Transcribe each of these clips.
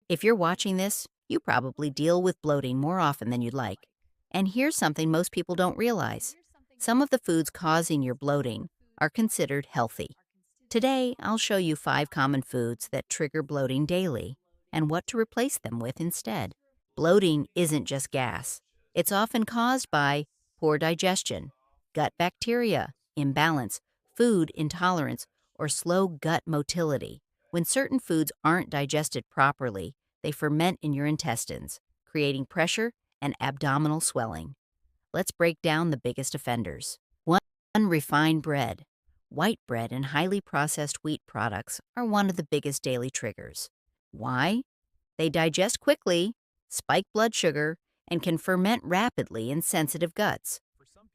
If you're watching this, you probably deal with bloating more often than you'd like. And here's something most people don't realize. Some of the foods causing your bloating are considered healthy. Today, I'll show you 5 common foods that trigger bloating daily and what to replace them with instead. Bloating isn't just gas. It's often caused by poor digestion, gut bacteria, imbalance, food intolerance, or slow gut motility. When certain foods aren't digested properly, they ferment in your intestines, creating pressure and abdominal swelling. Let's break down the biggest offenders. 1. Refined bread. White bread and highly processed wheat products are one of the biggest daily triggers. Why? They digest quickly, spike blood sugar, and can ferment rapidly in sensitive guts.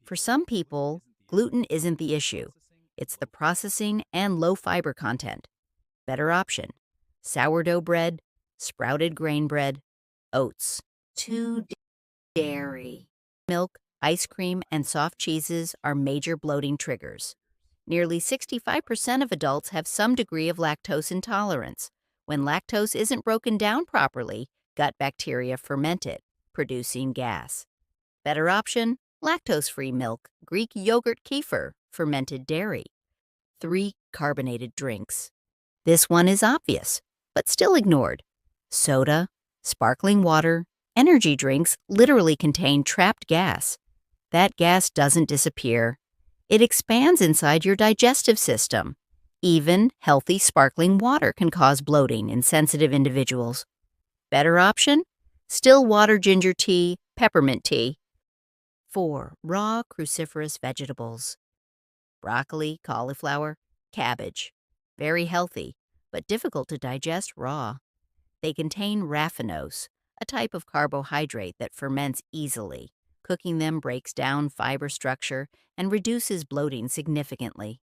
For some people, gluten isn't the issue. It's the processing and low fiber content. Better option: sourdough bread, sprouted grain bread, oats. 2. Dairy. Milk, ice cream, and soft cheeses are major bloating triggers. Nearly 65% of adults have some degree of lactose intolerance. When lactose isn't broken down properly, gut bacteria ferment it, producing gas. Better option: lactose-free milk, Greek yogurt, kefir, fermented dairy. 3. Carbonated drinks. This one is obvious, but still ignored. Soda, sparkling water, energy drinks literally contain trapped gas. That gas doesn't disappear. It expands inside your digestive system. Even healthy sparkling water can cause bloating in sensitive individuals. Better option: still water, ginger tea, peppermint tea. 4. Raw cruciferous vegetables. Broccoli, cauliflower, cabbage. Very healthy, but difficult to digest raw. They contain raffinose, a type of carbohydrate that ferments easily. Cooking them breaks down fiber structure and reduces bloating significantly.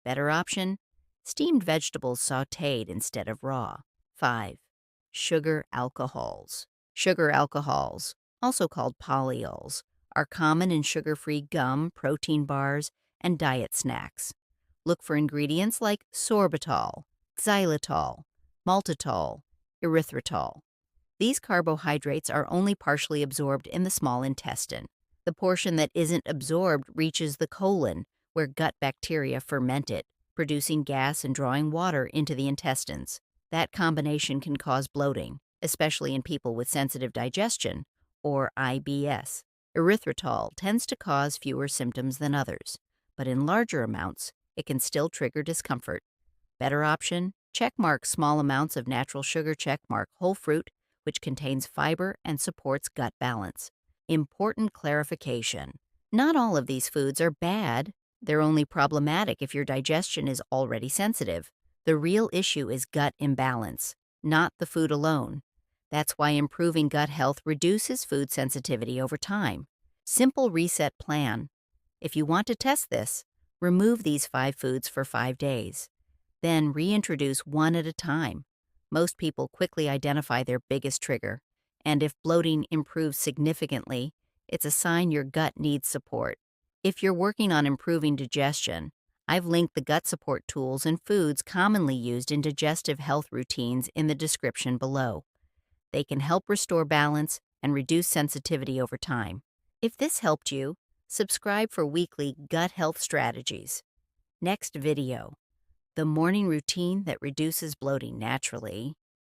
Better option: steamed vegetables sautéed instead of raw. 5. Sugar alcohols. Sugar alcohols, also called polyols, are common in sugar-free gum, protein bars, and diet snacks. Look for ingredients like sorbitol, xylitol, maltitol, erythritol. These carbohydrates are only partially absorbed in the small intestine. The portion that isn't absorbed reaches the colon, where gut bacteria ferment it, producing gas and drawing water into the intestines. That combination can cause bloating, especially in people with sensitive digestion, or IBS. Erythritol tends to cause fewer symptoms than others, but in larger amounts, it can still trigger discomfort. Better option: checkmark small amounts of natural sugar, checkmark whole fruit, which contains fiber and supports gut balance. Important clarification: not all of these foods are bad. They're only problematic if your digestion is already sensitive. The real issue is gut imbalance, not the food alone. That's why improving gut health reduces food sensitivity over time. Simple reset plan. If you want to test this, remove these 5 foods for 5 days. Then reintroduce one at a time. Most people quickly identify their biggest trigger, and if bloating improves significantly, it's a sign your gut needs support. If you're working on improving digestion, I've linked the gut support tools and foods commonly used in digestive health routines in the description below. They can help restore balance and reduce sensitivity over time. If this helped you, subscribe for weekly gut health strategies. Next video: the morning routine that reduces bloating naturally.